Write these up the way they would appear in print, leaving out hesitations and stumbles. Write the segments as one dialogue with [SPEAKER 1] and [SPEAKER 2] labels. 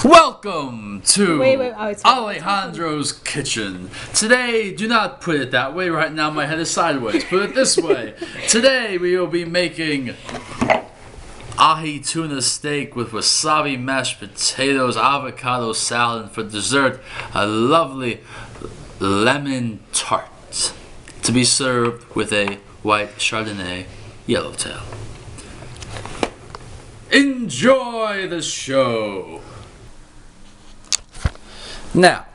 [SPEAKER 1] Welcome to
[SPEAKER 2] Oh,
[SPEAKER 1] Alejandro's kitchen. Today, do not put it that way. Right now my head is sideways. Put it this way. Today we will be making Ahi Tuna steak with wasabi mashed potatoes, avocado salad, and for dessert, a lovely lemon tart to be served with a white Chardonnay yellowtail. Enjoy the show! Now,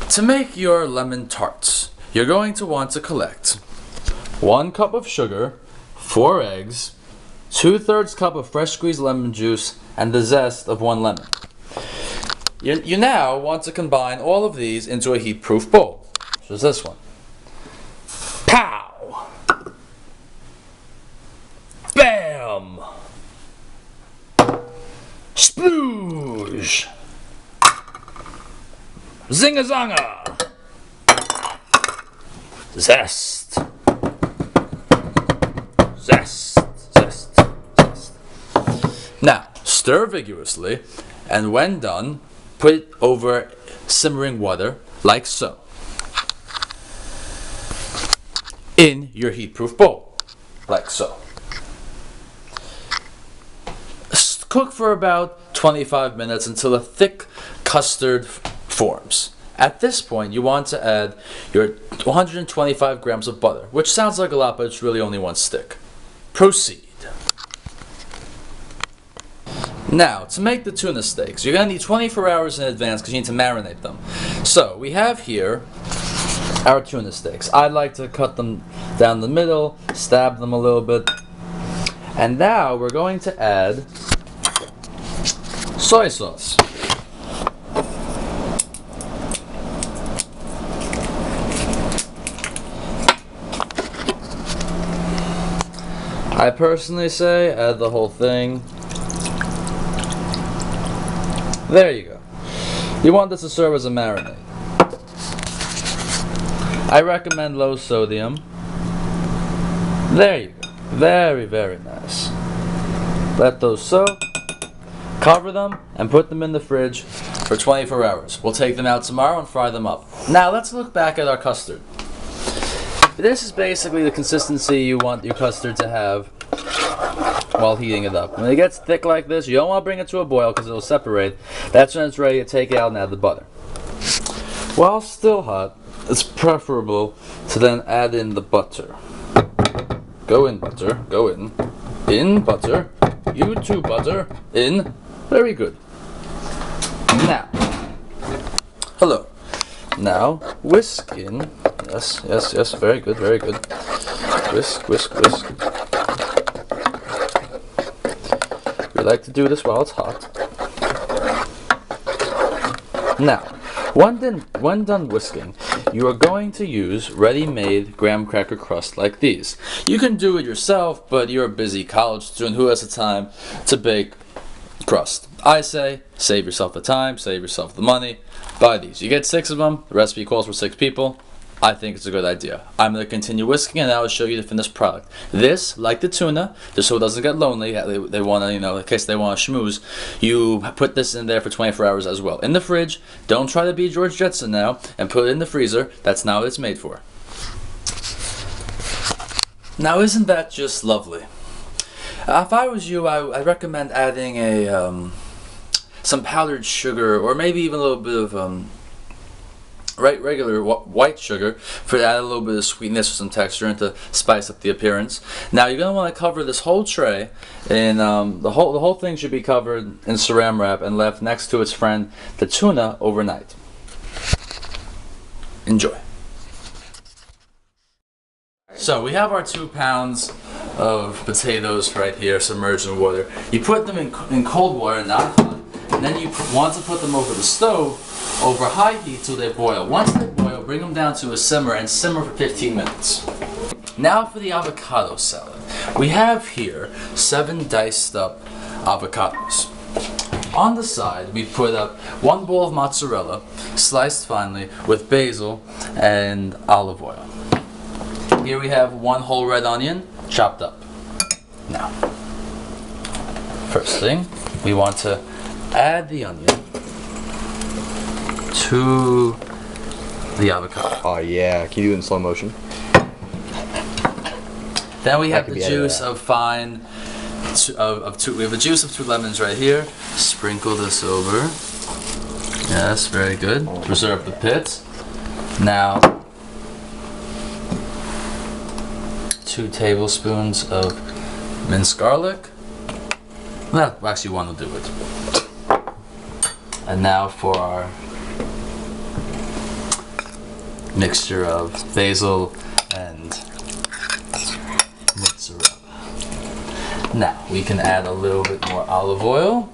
[SPEAKER 1] to make your lemon tarts, you're going to want to collect 1 cup of sugar, 4 eggs, 2/3 cup of fresh squeezed lemon juice, and the zest of 1 lemon. You now want to combine all of these into a heat-proof bowl, which is this one. Pow! Bam! Sploosh! Zingazanga! Zest! Zest! Zest! Zest! Now, stir vigorously, and when done, put it over simmering water, like so, in your heat-proof bowl, like so. Cook for about 25 minutes until a thick custard forms. At this point, you want to add your 125 grams of butter, which sounds like a lot, but it's really only 1 stick. Proceed. Now, to make the tuna steaks, you're going to need 24 hours in advance because you need to marinate them. So, we have here our tuna steaks. I like to cut them down the middle, stab them a little bit. And now, we're going to add soy sauce. I personally say add the whole thing. There you go. You want this to serve as a marinade. I recommend low sodium. There you go. Very, very nice. Let those soak. Cover them and put them in the fridge for 24 hours. We'll take them out tomorrow and fry them up. Now let's look back at our custard. This is basically the consistency you want your custard to have while heating it up. When it gets thick like this, you don't want to bring it to a boil because it'll separate. That's when it's ready to take it out and add the butter. While still hot, it's preferable to then add in the butter. Go in butter, go in. In butter, you too butter, in. Very good. Now, hello. Now, whisk in. Yes, yes, yes, very good, very good. Whisk, whisk, whisk. We like to do this while it's hot. Now, when done whisking, you are going to use ready-made graham cracker crust like these. You can do it yourself, but you're a busy college student who has the time to bake crust. I say, save yourself the time, save yourself the money, buy these. You get 6 of them, the recipe calls for 6 people. I think it's a good idea. I'm going to continue whisking and I will show you the finished product. This, like the tuna, just so it doesn't get lonely, they want to, in case they want to schmooze, you put this in there for 24 hours as well. In the fridge, don't try to be George Jetson now, and put it in the freezer. That's not what it's made for. Now isn't that just lovely? If I was you, I recommend adding some powdered sugar, or maybe even a little bit of regular white sugar to add a little bit of sweetness or some texture and to spice up the appearance. Now you're going to want to cover this whole tray in the whole thing should be covered in saran wrap and left next to its friend, the tuna, overnight. Enjoy. So we have our 2 pounds of potatoes right here submerged in water. You put them in cold water, not hot, and then you want to put them over the stove over high heat till they boil. Once they boil, bring them down to a simmer and simmer for 15 minutes. Now for the avocado salad. We have here 7 diced up avocados. On the side, we put up 1 bowl of mozzarella, sliced finely, with basil and olive oil. Here we have 1 whole red onion, chopped up. Now, first thing, we want to add the onion to the avocado.
[SPEAKER 2] Oh yeah, can you do it in slow motion?
[SPEAKER 1] Then we have the juice of fine, we have the juice of 2 lemons right here. Sprinkle this over. Yes, very good. Preserve the pits. Now, 2 tablespoons of minced garlic. Well, actually, 1 will do it. And now for our mixture of basil and mozzarella. Now we can add a little bit more olive oil.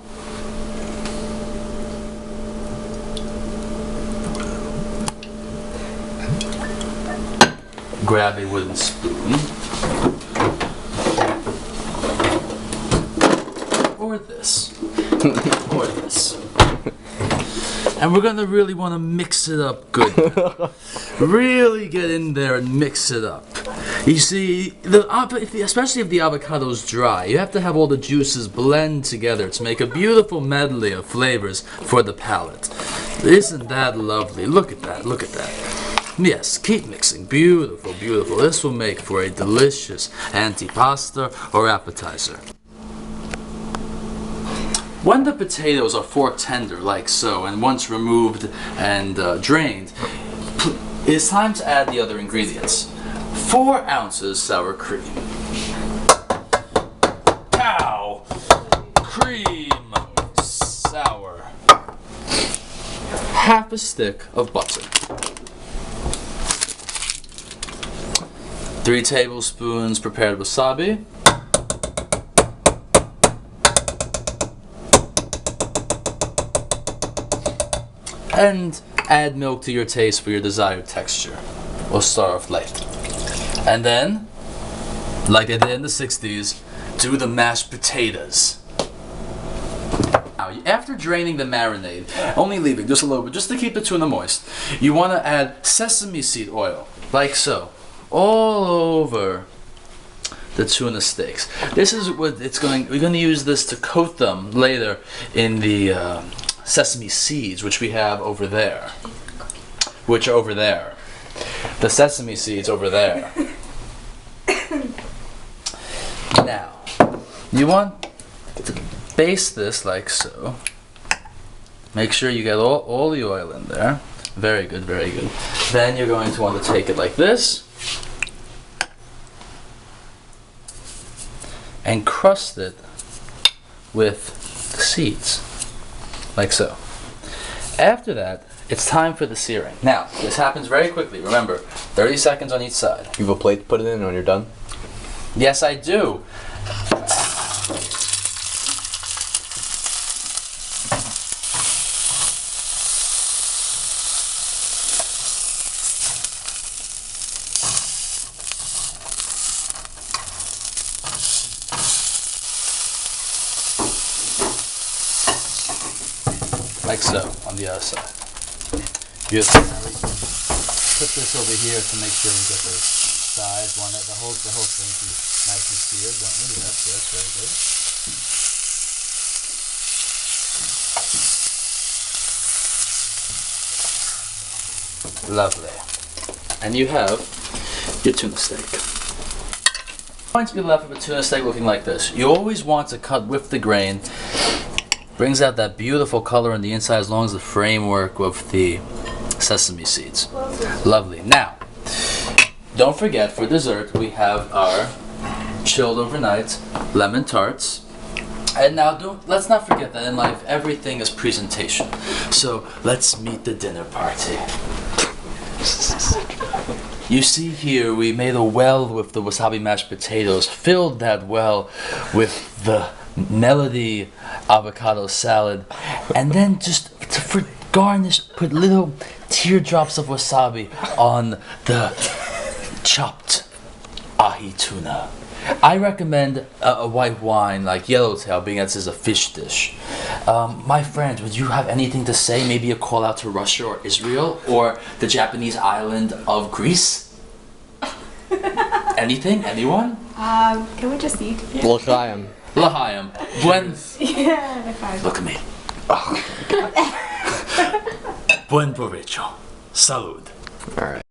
[SPEAKER 1] Grab a wooden spoon. Or this. Or this. And we're gonna really wanna mix it up good. Really get in there and mix it up. You see, especially if the avocado's dry, you have to have all the juices blend together to make a beautiful medley of flavors for the palate. Isn't that lovely? Look at that, look at that. Yes, keep mixing. Beautiful, beautiful. This will make for a delicious antipasta or appetizer. When the potatoes are fork tender, like so, and once removed and drained, it's time to add the other ingredients. 4 ounces sour cream. Cow cream sour. Half a stick of butter. 3 tablespoons prepared wasabi. And add milk to your taste for your desired texture. We'll start off light. And then, like they did in the 60s, do the mashed potatoes. Now, after draining the marinade, only leaving just a little bit, just to keep the tuna moist, you want to add sesame seed oil, like so, all over the tuna steaks. This is what it's going. We're going to use this to coat them later in the sesame seeds, which we have over there. Which are over there. The sesame seeds over there. Now, you want to baste this like so. Make sure you get all the oil in there. Very good, very good. Then you're going to want to take it like this and crust it with the seeds, like so. After that, it's time for the searing. Now, this happens very quickly. Remember, 30 seconds on each side.
[SPEAKER 2] You have a plate to put it in when you're done?
[SPEAKER 1] Yes, I do. Like so, on the other side. Beautiful. Put this over here to make sure we get the sides. Want the whole thing to be nicely seared, don't we? Yes, yes, very good. Lovely. And you have your tuna steak. Going to be left with a tuna steak looking like this. You always want to cut with the grain. Brings out that beautiful color on the inside as long as the framework of the sesame seeds. Lovely. Now, don't forget for dessert we have our chilled overnight lemon tarts. And now let's not forget that in life everything is presentation. So let's meet the dinner party. You see here we made a well with the wasabi mashed potatoes, filled that well with the melody avocado salad, and then just for garnish put little teardrops of wasabi on the chopped ahi tuna. I recommend a white wine like yellowtail, being that this is a fish dish. My friend, would you have anything to say? Maybe a call out to Russia or Israel or the Japanese island of Greece? Anything? Anyone?
[SPEAKER 3] Can we just eat?
[SPEAKER 2] L'chaim.
[SPEAKER 1] L'chaim. When?
[SPEAKER 3] Yeah,
[SPEAKER 1] Look at me. Buen provecho. Salud.
[SPEAKER 2] All right.